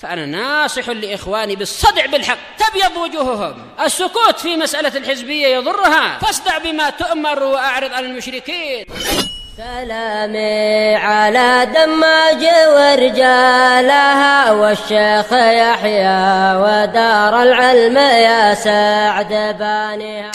فأنا ناصح لإخواني بالصدع بالحق تبيض وجوههم. السكوت في مسألة الحزبية يضرها، فاصدع بما تؤمر وأعرض عن المشركين. سلامي على دماج ورجالها والشيخ يحيى ودار العلم يا سعد بانيها.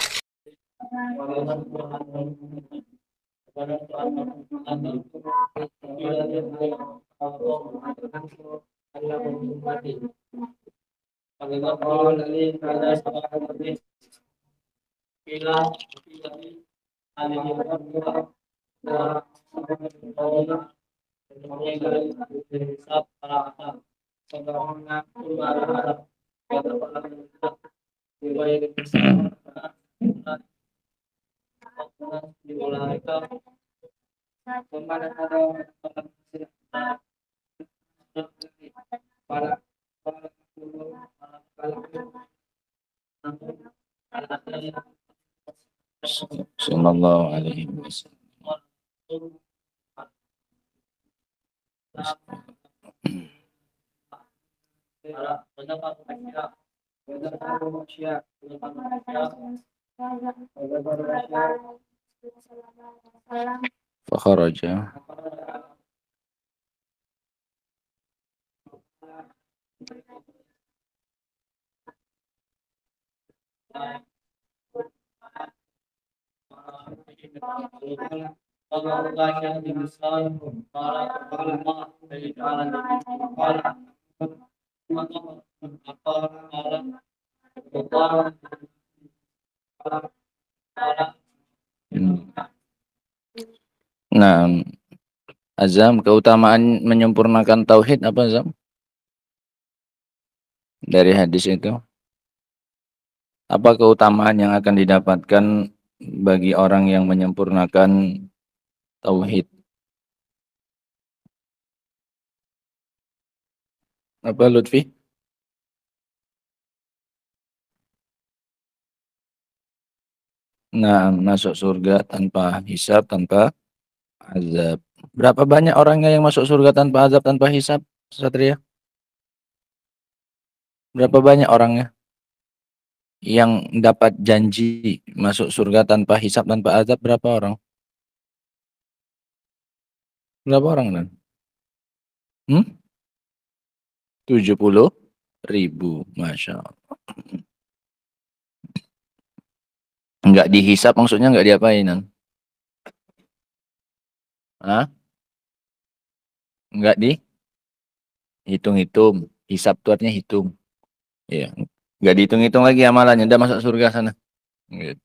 Sallallahu alaihi wasallam. Fakharaja. Nah, Azam, keutamaan menyempurnakan tauhid apa, Azam? Dari hadis itu. Apa keutamaan yang akan didapatkan bagi orang yang menyempurnakan tauhid? Apa, Lutfi? Nah, masuk surga tanpa hisab, tanpa azab. Berapa banyak orangnya yang masuk surga tanpa azab, tanpa hisab, Satria? Berapa banyak orangnya yang dapat janji masuk surga tanpa hisab, tanpa azab? Berapa orang? Berapa orang, Dan? 70.000, Masya Allah. Enggak dihisab, maksudnya enggak diapain, Dan? Hah? Enggak dihitung-hitung. Hisab itu artinya hitung. Iya. Enggak dihitung-hitung lagi amalannya, udah masuk surga sana. Gitu.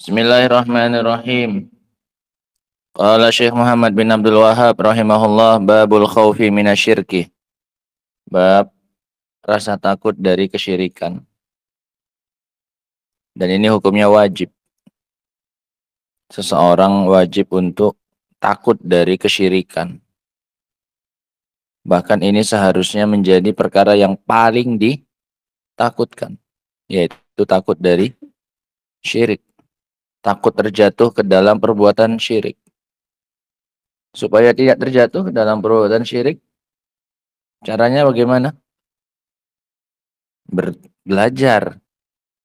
Bismillahirrahmanirrahim. Qala Syekh Muhammad bin Abdul Wahhab rahimahullah, babul khaufi minasyirki. Bab rasa takut dari kesyirikan. Dan ini hukumnya wajib. Seseorang wajib untuk takut dari kesyirikan. Bahkan ini seharusnya menjadi perkara yang paling ditakutkan, yaitu takut dari syirik. Takut terjatuh ke dalam perbuatan syirik. Supaya tidak terjatuh ke dalam perbuatan syirik, caranya bagaimana? Belajar.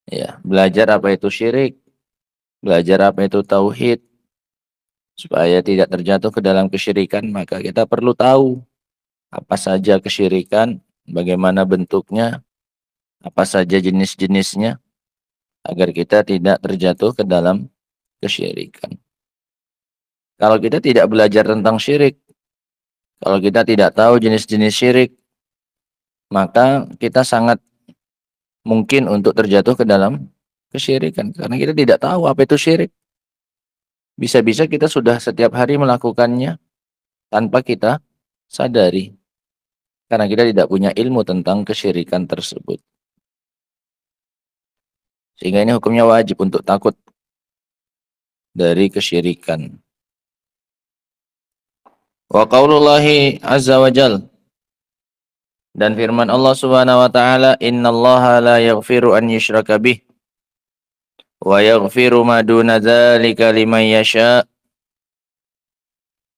Ya, belajar apa itu syirik. Belajar apa itu tauhid. Supaya tidak terjatuh ke dalam kesyirikan, maka kita perlu tahu apa saja kesyirikan, bagaimana bentuknya, apa saja jenis-jenisnya, agar kita tidak terjatuh ke dalam kesyirikan. Kalau kita tidak belajar tentang syirik, kalau kita tidak tahu jenis-jenis syirik, maka kita sangat mungkin untuk terjatuh ke dalam kesyirikan. Karena kita tidak tahu apa itu syirik. Bisa-bisa kita sudah setiap hari melakukannya tanpa kita sadari. Karena kita tidak punya ilmu tentang kesyirikan tersebut. Sehingga ini hukumnya wajib untuk takut dari kesyirikan. Wa qaulullahi azza wa jal. Dan firman Allah subhanahu wa ta'ala, innallaha la yaghfiru an yushraka bih. Wa yaghfiru ma duna dzalika liman yasha.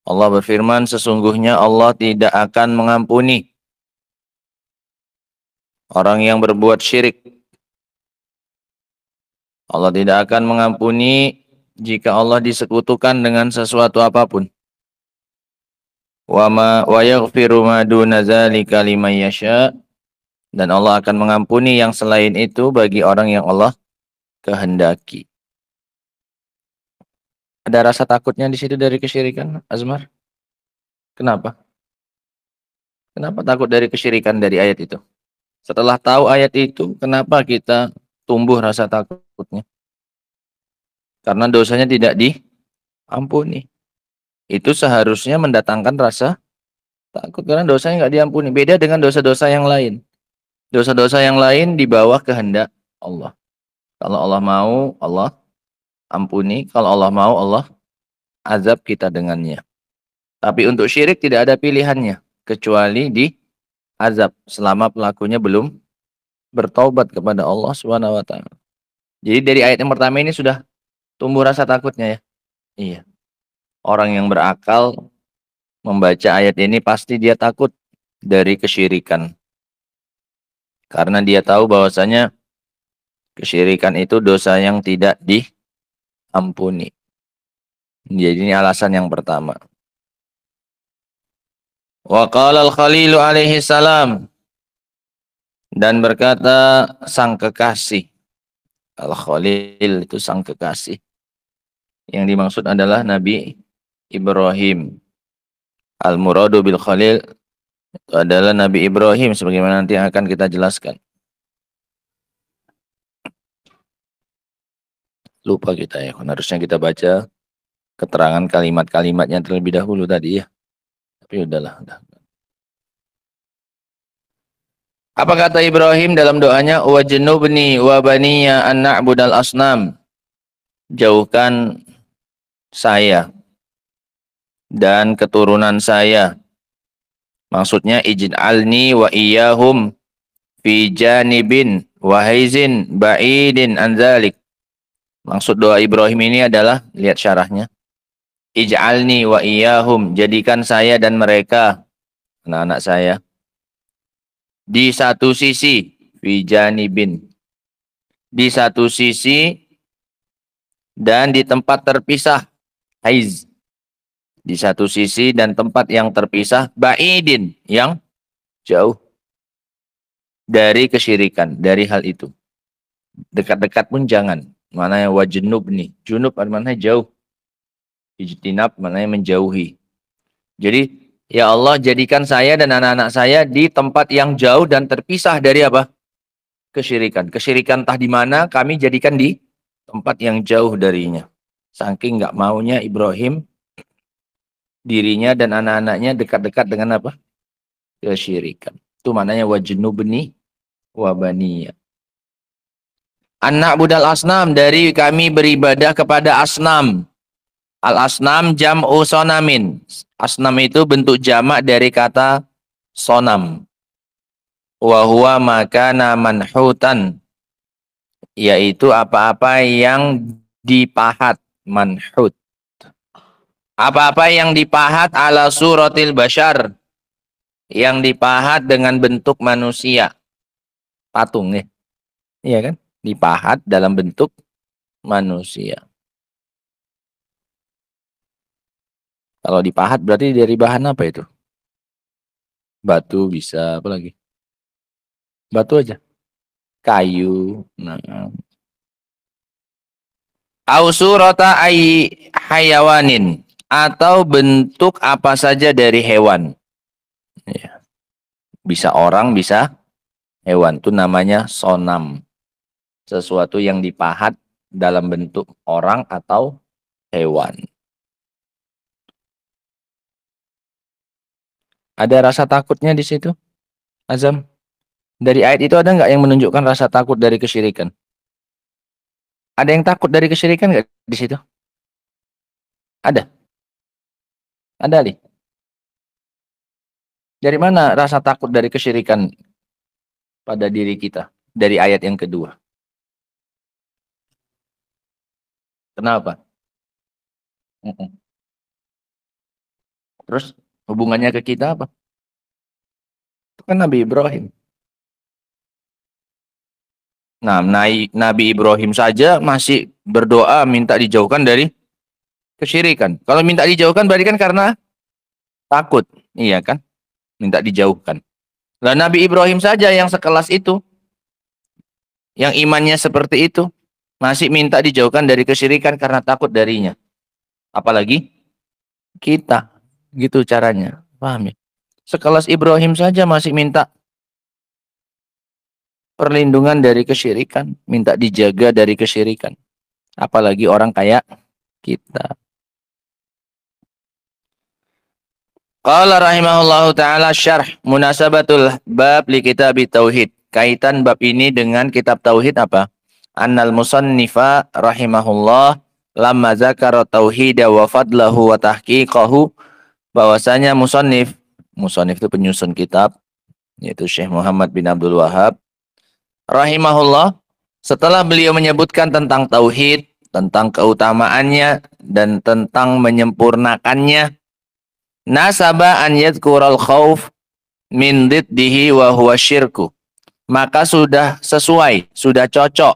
Allah berfirman, sesungguhnya Allah tidak akan mengampuni orang yang berbuat syirik. Allah tidak akan mengampuni jika Allah disekutukan dengan sesuatu apapun. Wa yaghfiru ma duna dzalika liman yasha, dan Allah akan mengampuni yang selain itu bagi orang yang Allah kehendaki. Ada rasa takutnya di situ dari kesyirikan, Azmar? Kenapa? Kenapa takut dari kesyirikan dari ayat itu? Setelah tahu ayat itu, kenapa kita tumbuh rasa takutnya? Karena dosanya tidak diampuni. Itu seharusnya mendatangkan rasa takut karena dosanya nggak diampuni. Beda dengan dosa-dosa yang lain. Dosa-dosa yang lain di bawah kehendak Allah. Kalau Allah mau, Allah ampuni. Kalau Allah mau, Allah azab kita dengannya. Tapi untuk syirik tidak ada pilihannya. Kecuali di azab selama pelakunya belum bertaubat kepada Allah Subhanahu wa taala. Jadi dari ayat yang pertama ini sudah tumbuh rasa takutnya ya. Iya. Orang yang berakal membaca ayat ini pasti dia takut dari kesyirikan. Karena dia tahu bahwasanya kesyirikan itu dosa yang tidak diampuni. Jadi ini alasan yang pertama. Wa qala al-Khalil alaihi salam, dan berkata sang kekasih. Al-Khalil itu sang kekasih. Yang dimaksud adalah Nabi Ibrahim. Al-muradu bil Khalil itu adalah Nabi Ibrahim sebagaimana nanti akan kita jelaskan. Lupa kita ya, harusnya kita baca keterangan kalimat-kalimatnya terlebih dahulu tadi ya. Tapi udahlah. Apa kata Ibrahim dalam doanya? Wajnubni wa baniya an na'budal asnam. Jauhkan saya dan keturunan saya. Maksudnya ij'alni wa iyahum fi janibin wa haizin ba'idin an dzalik. Maksud doa Ibrahim ini adalah, lihat syarahnya. Ij'alni wa iyahum, jadikan saya dan mereka, anak-anak saya, di satu sisi, fi janibin, di satu sisi dan di tempat terpisah, haiz, di satu sisi dan tempat yang terpisah, ba'idin, yang jauh dari kesyirikan, dari hal itu. Dekat-dekat pun jangan. Mananya wajnub nih, junub artinya jauh. Ijtinab maknanya menjauhi. Jadi ya Allah, jadikan saya dan anak-anak saya di tempat yang jauh dan terpisah dari apa? Kesyirikan. Kesyirikan entah di mana, kami jadikan di tempat yang jauh darinya. Saking nggak maunya Ibrahim dirinya dan anak-anaknya dekat-dekat dengan apa? Kesyirikan. Itu maknanya wajnubni wa baniya. Anak budal asnam, dari kami beribadah kepada asnam. Al-asnam jam'u sonamin. Asnam itu bentuk jamak dari kata sonam. Wa huwa makana manhutan, yaitu apa-apa yang dipahat, manhut. Apa-apa yang dipahat ala suratil bashar, yang dipahat dengan bentuk manusia. Patung ya. Iya kan? Dipahat dalam bentuk manusia. Kalau dipahat berarti dari bahan apa itu? Batu bisa, apa lagi? Batu aja. Kayu. Nah. Au surata ay hayawanin, atau bentuk apa saja dari hewan. Ya. Bisa orang, bisa hewan. Itu namanya sonam. Sesuatu yang dipahat dalam bentuk orang atau hewan. Ada rasa takutnya di situ, Azam? Dari ayat itu ada nggak yang menunjukkan rasa takut dari kesyirikan? Ada yang takut dari kesyirikan nggak di situ? Ada? Ada, Ali? Dari mana rasa takut dari kesyirikan pada diri kita? Dari ayat yang kedua. Kenapa? Terus hubungannya ke kita apa? Itu kan Nabi Ibrahim. Nah, Nabi Ibrahim saja masih berdoa minta dijauhkan dari kesyirikan. Kalau minta dijauhkan berarti kan karena takut. Iya kan? Minta dijauhkan. Lah Nabi Ibrahim saja yang sekelas itu, yang imannya seperti itu, masih minta dijauhkan dari kesyirikan karena takut darinya. Apalagi kita. Gitu caranya. Paham ya? Sekelas Ibrahim saja masih minta perlindungan dari kesyirikan, minta dijaga dari kesyirikan. Apalagi orang kayak kita. Qala rahimahullahu ta'ala syarh munasabatul bab li kitab tauhid. Kaitan bab ini dengan kitab tauhid apa? Annal musannifa rahimahullah lamma zakara tauhida wa fadlahu wa tahqiqahu, bahwasanya musannif itu penyusun kitab, yaitu Syekh Muhammad bin Abdul Wahhab rahimahullah, setelah beliau menyebutkan tentang tauhid, tentang keutamaannya dan tentang menyempurnakannya, nasaba an yadhkural khauf min diddihi wa huwa syirku, maka sudah sesuai, sudah cocok,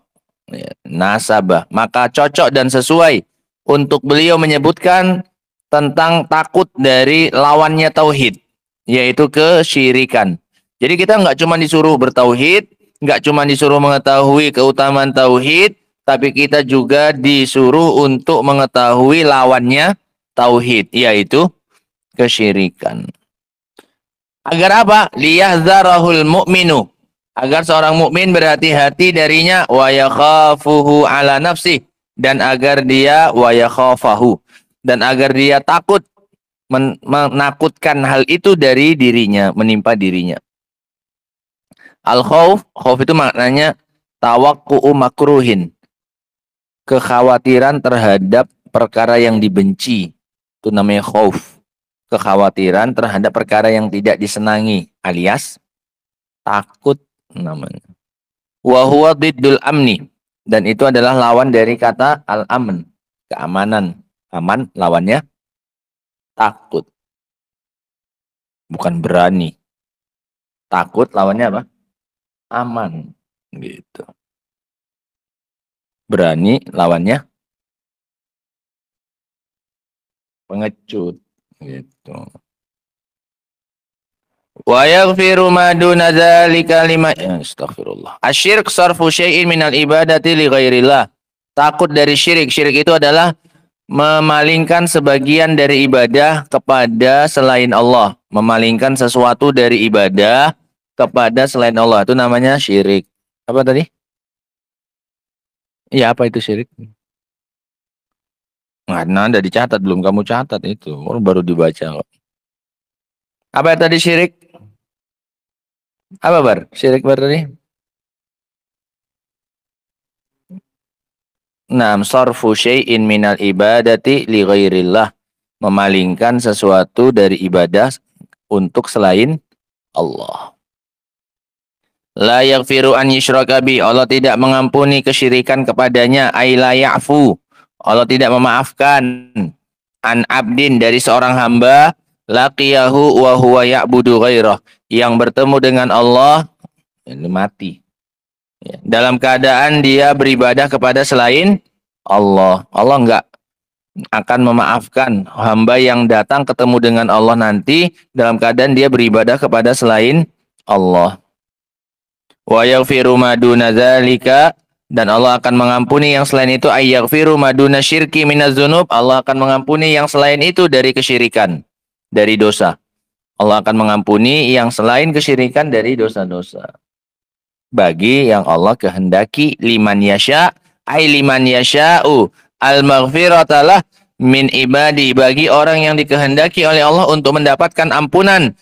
nasaba, maka cocok dan sesuai untuk beliau menyebutkan tentang takut dari lawannya tauhid, yaitu kesyirikan. Jadi kita nggak cuma disuruh bertauhid, nggak cuma disuruh mengetahui keutamaan tauhid, tapi kita juga disuruh untuk mengetahui lawannya tauhid, yaitu kesyirikan. Agar apa? Liyahdzarahul mu'minu, agar seorang mukmin berhati-hati darinya, wa yakhafuhu ala nafsi, dan agar dia wa yakhafahu, dan agar dia takut, menakutkan hal itu dari dirinya, menimpa dirinya. Al-khauf, khauf itu maknanya tawakku'u makruhin, kekhawatiran terhadap perkara yang dibenci, itu namanya khauf. Kekhawatiran terhadap perkara yang tidak disenangi, alias takut namanya. Wa huwa diddul amni, dan itu adalah lawan dari kata al-amn, keamanan. Aman lawannya takut, bukan berani. Takut lawannya apa? Aman, gitu. Berani lawannya pengecut, gitu. Wa yaghfiru ma duna dzalika liman, astaghfirullah. Asyirk sarfu syai'in minal ibadati li ghairillah. Takut dari syirik. Syirik itu adalah memalingkan sebagian dari ibadah kepada selain Allah. Memalingkan sesuatu dari ibadah kepada selain Allah. Itu namanya syirik. Apa tadi? Iya, apa itu syirik? Nah, ada dicatat, belum kamu catat itu. Baru dibaca kok. Apa tadi syirik? Apa bar? Syirik bar tadi? Naam, sarfu syai'in minal ibadati li ghairillah. Memalingkan sesuatu dari ibadah untuk selain Allah. La yaghfiru an yushraka bi, Allah tidak mengampuni kesyirikan kepadanya. Ay la ya'fu, Allah tidak memaafkan. An abdin, dari seorang hamba, laqiyahu wa huwa ya'budu ghairah, yang bertemu dengan Allah, ini mati, dalam keadaan dia beribadah kepada selain Allah. Allah enggak akan memaafkan hamba yang datang ketemu dengan Allah nanti dalam keadaan dia beribadah kepada selain Allah. Wa yaghfiru ma duna dzalika, dan Allah akan mengampuni yang selain itu. Ay yaghfiru ma duna syirki minaz dzunub, Allah akan mengampuni yang selain itu dari kesyirikan, dari dosa. Allah akan mengampuni yang selain kesyirikan dari dosa-dosa. Bagi yang Allah kehendaki, liman yasha, ay liman yasha'u al-maghfiratalah min ibadi, bagi orang yang dikehendaki oleh Allah untuk mendapatkan ampunan,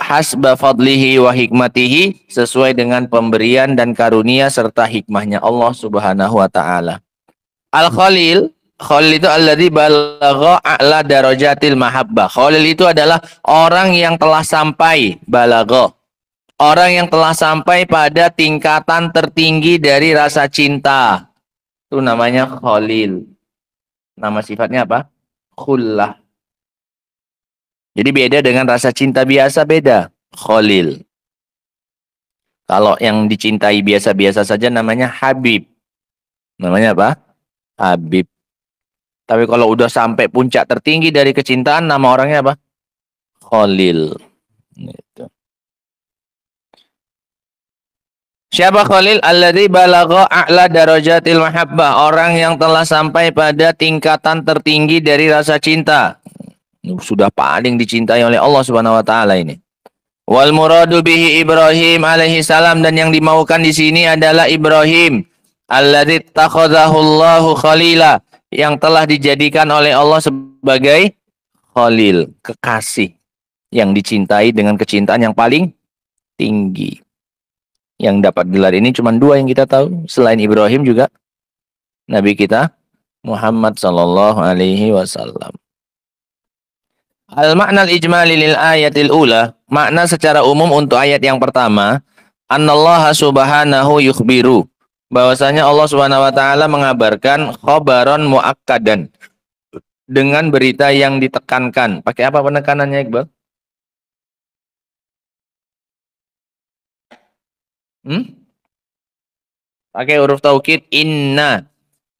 hasba fadlihi wa hikmatihi, sesuai dengan pemberian dan karunia serta hikmahnya Allah subhanahu wa ta'ala. Al-Khalil, Khalil itu alladzi balagha a'la darajatil mahabbah. Khalil itu adalah orang yang telah sampai, balagha, orang yang telah sampai pada tingkatan tertinggi dari rasa cinta. Itu namanya Khalil. Nama sifatnya apa? Khullah. Jadi beda dengan rasa cinta biasa, beda. Khalil. Kalau yang dicintai biasa-biasa saja namanya Habib. Namanya apa? Habib. Tapi kalau udah sampai puncak tertinggi dari kecintaan, nama orangnya apa? Khalil. Gitu. Siapa Khalil? Alladzi balagha a'la darajatil mahabbah. Orang yang telah sampai pada tingkatan tertinggi dari rasa cinta. Sudah paling dicintai oleh Allah Subhanahu wa taala ini. Wal muradu bihi Ibrahim alaihi salam, dan yang dimaukan di sini adalah Ibrahim alladzi takhadhahu Allahu khalila, yang telah dijadikan oleh Allah sebagai khalil, kekasih yang dicintai dengan kecintaan yang paling tinggi. Yang dapat gelar ini cuma dua yang kita tahu, selain Ibrahim juga Nabi kita Muhammad sallallahu alaihi wasallam. Al-makna al-ijmali lil ayatil ula, makna secara umum untuk ayat yang pertama, annallaha subhanahu yukhbiru, bahwasanya Allah Subhanahu wa taala mengabarkan khabaron muakkadan, dengan berita yang ditekankan. Pakai apa penekanannya, Iqbal? Pakai huruf taukid,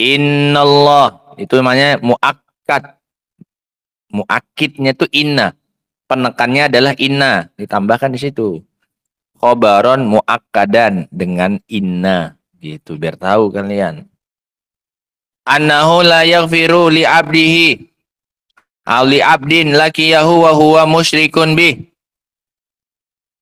innallah, itu namanya muakkad. Muakkidnya itu inna, penekannya adalah inna, ditambahkan di situ. Khobaron muakkadan dengan inna, gitu biar tahu kalian. Annahu la yaghfiru li abdihi aw li abdin lakiyahu wa huwa musyrikun bih,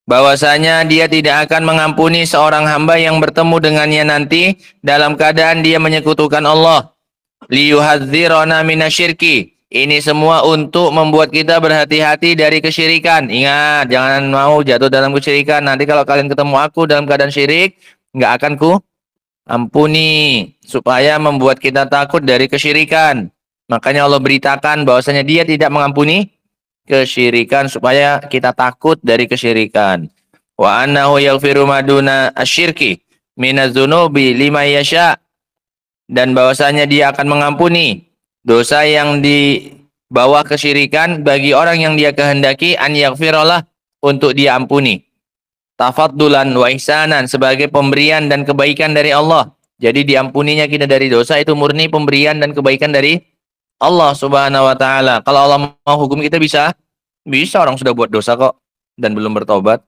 bahwasanya dia tidak akan mengampuni seorang hamba yang bertemu dengannya nanti dalam keadaan dia menyekutukan Allah. Liyuhadzirona minasyirki, ini semua untuk membuat kita berhati-hati dari kesyirikan. Ingat, jangan mau jatuh dalam kesyirikan. Nanti kalau kalian ketemu aku dalam keadaan syirik, nggak akan ku ampuni. Supaya membuat kita takut dari kesyirikan. Makanya Allah beritakan bahwasanya dia tidak mengampuni kesyirikan, supaya kita takut dari kesyirikan. Wa annahu yaghfiru maduna asyirki minadzunubi lima yasha, dan bahwasanya dia akan mengampuni dosa yang di bawah kesyirikan bagi orang yang dia kehendaki, an yaghfirallah, untuk dia ampuni. Tafaddulan wa ihsanan, sebagai pemberian dan kebaikan dari Allah. Jadi diampuninya kita dari dosa itu murni pemberian dan kebaikan dari Allah Subhanahu wa taala. Kalau Allah mau hukum kita bisa orang sudah buat dosa kok dan belum bertobat.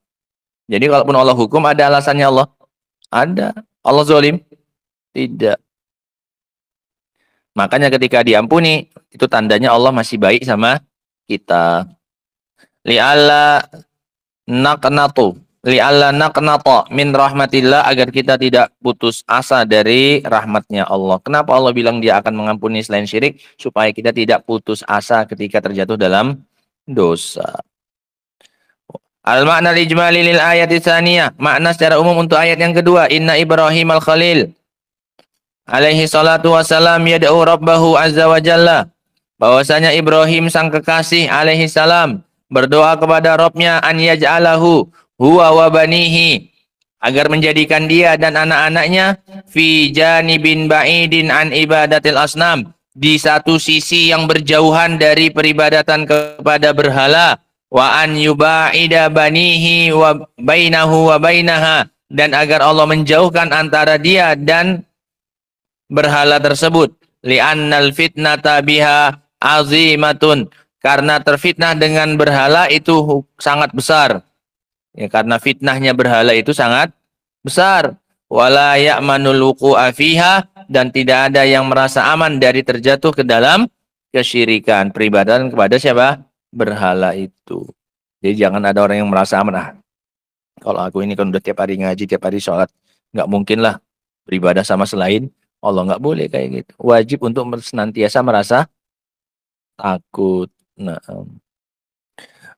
Jadi kalaupun Allah hukum, ada alasannya Allah? Ada. Allah zalim? Tidak. Makanya ketika diampuni, itu tandanya Allah masih baik sama kita. Li'alla naqnata min rahmatillah, agar kita tidak putus asa dari rahmatnya Allah. Kenapa Allah bilang dia akan mengampuni selain syirik? Supaya kita tidak putus asa ketika terjatuh dalam dosa. Al-makna al-ijmali lil ayati tsaniyah, makna secara umum untuk ayat yang kedua, inna Ibrahim al-Khalil alaihi salatu wassalam yad'u rabbahu azza wa jalla, bahwasanya Ibrahim sang kekasih alaihi salam berdoa kepada Rabbnya, an yaj'alahu huwa wa banihi, agar menjadikan dia dan anak-anaknya fi janibin ba'idin an ibadatil asnam, di satu sisi yang berjauhan dari peribadatan kepada berhala, wa an yuba'ida banihi wa bainahu wa bainaha, dan agar Allah menjauhkan antara dia dan berhala tersebut. Li'annal fitnata biha azimatun, karena terfitnah dengan berhala itu sangat besar. Ya, karena fitnahnya berhala itu sangat besar. Wala ya'manul wuqu'a fiha, dan tidak ada yang merasa aman dari terjatuh ke dalam kesyirikan, peribadatan kepada siapa? Berhala itu. Jadi jangan ada orang yang merasa aman. Kalau aku ini kan udah tiap hari ngaji, tiap hari sholat, nggak mungkin lah beribadah sama selain Allah. Nggak boleh kayak gitu. Wajib untuk senantiasa merasa takut. Nah,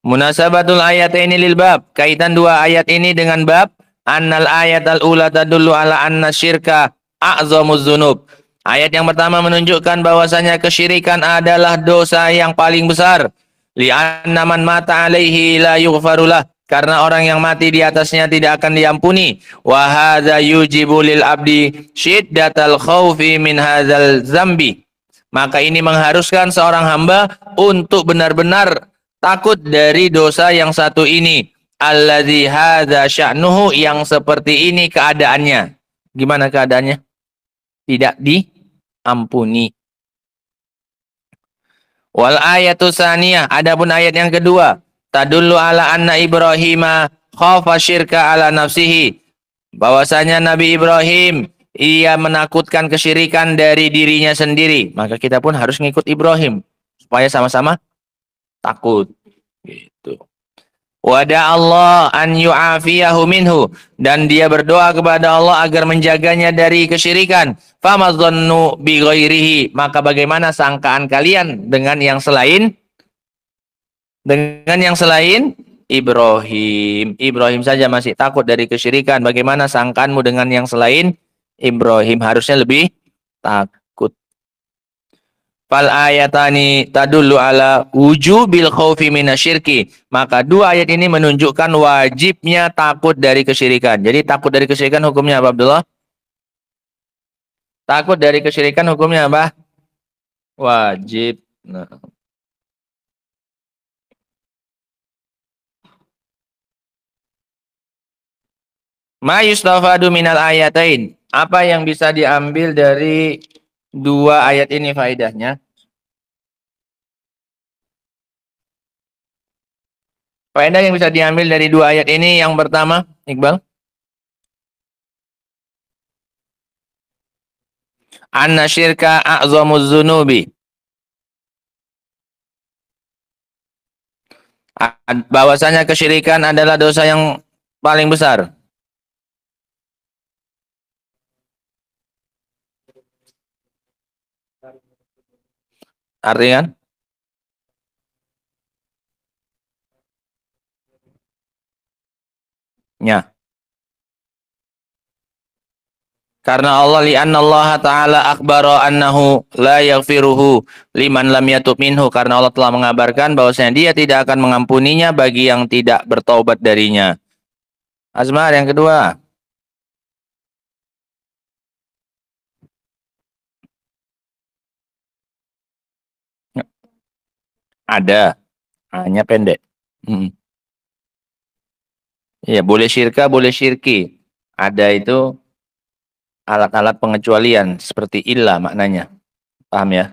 munasabatul ayat ini lil bab, kaitan dua ayat ini dengan bab. Annal ayat al-ula tadullu ala anna syirka a'zamuz dzunub. Ayat yang pertama menunjukkan bahwasanya kesyirikan adalah dosa yang paling besar. Li'anna man mata alaihi la yughfarulah, karena orang yang mati di atasnya tidak akan diampuni. Wa hadza yujibu lil abdi syiddatal khaufi min hadzal zambi. Maka ini mengharuskan seorang hamba untuk benar-benar takut dari dosa yang satu ini. Alladzi hadza sya'nuhu, yang seperti ini keadaannya. Gimana keadaannya? Tidak diampuni. Wal ayatu tsaniyah, adapun ayat yang kedua, tadullu ala anna Ibrahim khafa syirka ala nafsihi. Bahwasanya Nabi Ibrahim ia menakutkan kesyirikan dari dirinya sendiri. Maka kita pun harus ngikut Ibrahim supaya sama-sama takut. Gitu. Wada Allah an yu'afiyahu minhu, dan dia berdoa kepada Allah agar menjaganya dari kesyirikan. Famadzannu bi ghairihi, maka bagaimana sangkaan kalian dengan yang selain Ibrahim? Ibrahim saja masih takut dari kesyirikan, bagaimana sangkaanmu dengan yang selain Ibrahim? Harusnya lebih takut. Fal ayatani tadullu ala wujubil khaufi minasyirki. Maka dua ayat ini menunjukkan wajibnya takut dari kesyirikan. Jadi takut dari kesyirikan hukumnya apa, Abdullah? Takut dari kesyirikan hukumnya apa? Wajib. Nah. Ma yustafadu minal ayatain. Apa yang bisa diambil dari dua ayat ini faedahnya? Faedah yang bisa diambil dari dua ayat ini yang pertama, Iqbal. Anna syirka a'zamuz dzunubi. Bahwasanya kesyirikan adalah dosa yang paling besar. Artinya kan? Ya. Karena Allah li'anna Allah ta'ala akhbara annahu la yaghfiruhu liman lam yatub minhu, karena Allah telah mengabarkan bahwasanya dia tidak akan mengampuninya bagi yang tidak bertaubat darinya. Azmar yang kedua. Ada. Hanya pendek. Iya, boleh syirka, boleh syirki. Ada itu alat-alat pengecualian seperti illa maknanya. Paham ya?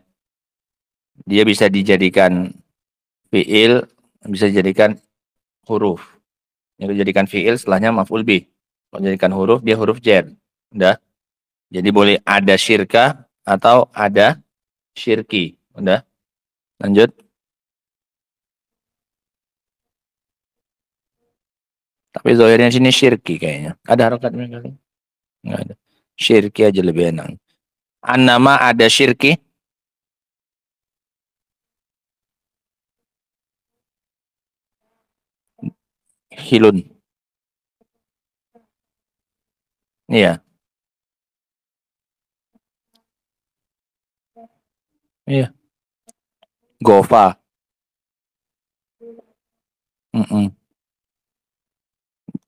Dia bisa dijadikan fi'il, bisa dijadikan huruf. Yang dijadikan fi'il setelahnya maf'ul bih. Kalau dijadikan huruf, dia huruf jar. Udah. Jadi boleh ada syirka atau ada syirki. Udah. Lanjut. Tapi zahirnya sini syirki kayaknya. Ada harokatnya kali? Enggak ada. Syirki aja lebih enak. An-nama ada syirki. Hilun. Iya. Iya. Gofa.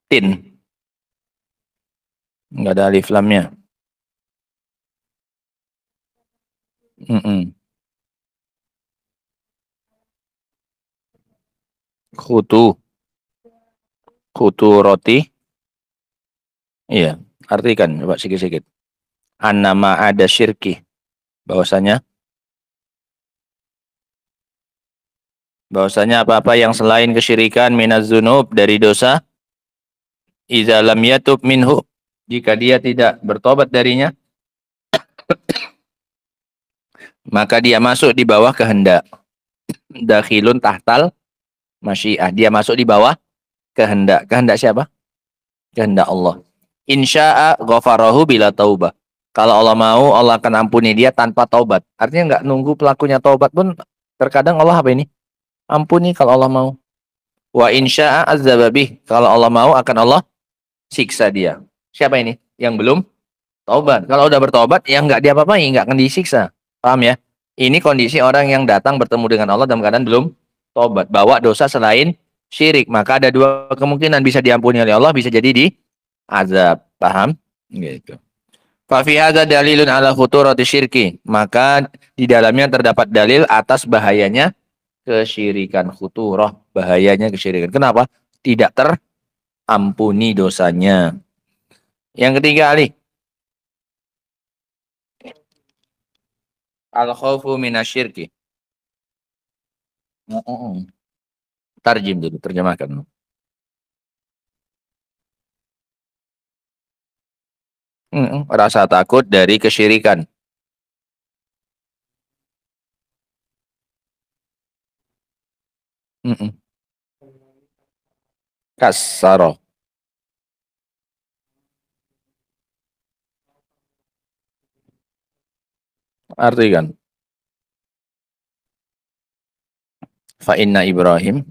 Tin. Enggak ada alif lamnya. Kutu roti. Iya, artikan coba sikit-sikit. An-nama ada syirki. Bahwasanya apa-apa yang selain kesyirikan minaz dzunub dari dosa, idza lam yatub minhu, jika dia tidak bertobat darinya, maka dia masuk di bawah kehendak. Dakhilun tahtal masyiah. Dia masuk di bawah kehendak. Kehendak siapa? Kehendak Allah. Insya'a ghafarahu bila taubah. Kalau Allah mau, Allah akan ampuni dia tanpa taubat. Artinya nggak nunggu pelakunya taubat pun, terkadang Allah apa ini? Ampuni kalau Allah mau. Wa insya'a azzababih. Kalau Allah mau, akan Allah siksa dia. Siapa ini? Yang belum taubat. Kalau udah bertobat, yang nggak diapa-apain, nggak akan disiksa. Paham ya? Ini kondisi orang yang datang bertemu dengan Allah dalam keadaan belum tobat. Bawa dosa selain syirik. Maka ada dua kemungkinan, bisa diampuni oleh Allah, bisa jadi di azab. Paham? Gitu. Fa fi hadza dalilun ala khuturati syirki. Maka di dalamnya terdapat dalil atas bahayanya kesyirikan, khuturah, bahayanya kesyirikan. Kenapa? Tidak terampuni dosanya. Yang ketiga, Ali. Al-khawfu minasyirki. Tarjim dulu, terjemahkan. Rasa takut dari kesyirikan. Kasaro. Artikan. Fa inna Ibrahim,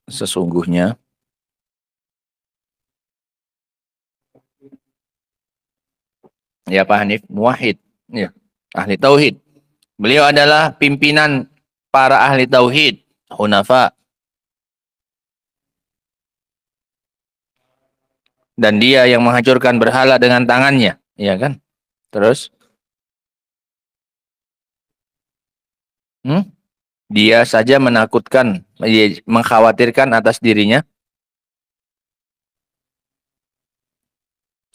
sesungguhnya ya Pak Hanif, muwahhid, ya, ahli tauhid. Beliau adalah pimpinan para ahli tauhid, hunafa. Dan dia yang menghancurkan berhala dengan tangannya, ya kan? Terus dia saja menakutkan, mengkhawatirkan atas dirinya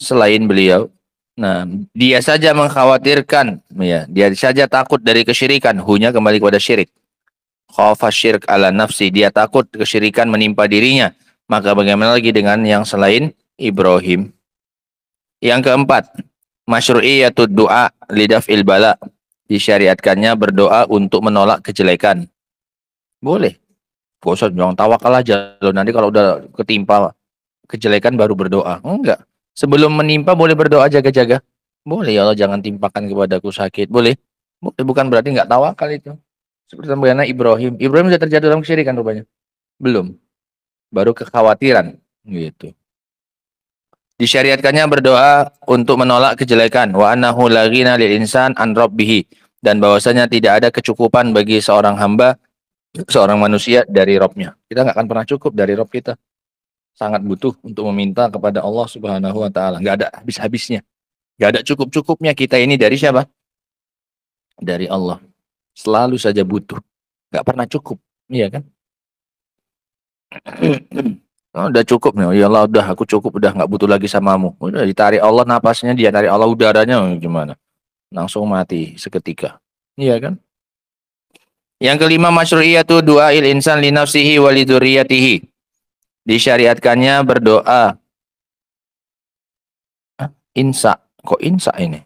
selain beliau. Nah, dia saja mengkhawatirkan, ya, dia saja takut dari kesyirikan, hunya kembali kepada syirik. Khafa syirk ala nafsi, dia takut kesyirikan menimpa dirinya. Maka bagaimana lagi dengan yang selain Ibrahim? Yang keempat, masyru'iyatud du'a lidaf'il bala, disyariatkannya berdoa untuk menolak kejelekan. Boleh. Gak usah bilang tawakal aja loh, nanti kalau udah ketimpa kejelekan baru berdoa. Enggak. Sebelum menimpa boleh berdoa jaga-jaga. Boleh, ya Allah jangan timpakan kepadaku sakit. Boleh. Boleh, bukan berarti nggak tawakal itu. Seperti bagaimana Ibrahim. Ibrahim sudah terjatuh dalam kesyirikan rupanya. Belum. Baru kekhawatiran. Gitu. Disyariatkannya berdoa untuk menolak kejelekan. Wa annahu la ghina lil insan an rabbih. Dan bahwasanya tidak ada kecukupan bagi seorang hamba, seorang manusia dari Rabb-nya. Kita nggak akan pernah cukup dari Rabb kita. Sangat butuh untuk meminta kepada Allah Subhanahu wa taala. Nggak ada habis-habisnya. Nggak ada cukup-cukupnya kita ini dari siapa? Dari Allah. Selalu saja butuh. Nggak pernah cukup. Iya kan? Oh, udah cukup nih. Ya Allah, udah aku cukup, udah nggak butuh lagi samamu. Udah ditarik Allah napasnya, dia tarik Allah udaranya, gimana? Langsung mati seketika. Iya kan? Yang kelima, masyru'iyatu du'ail insan li nafsihi wa li dzurriyyatihi. Disyariatkannya berdoa. Insa, kok insa ini?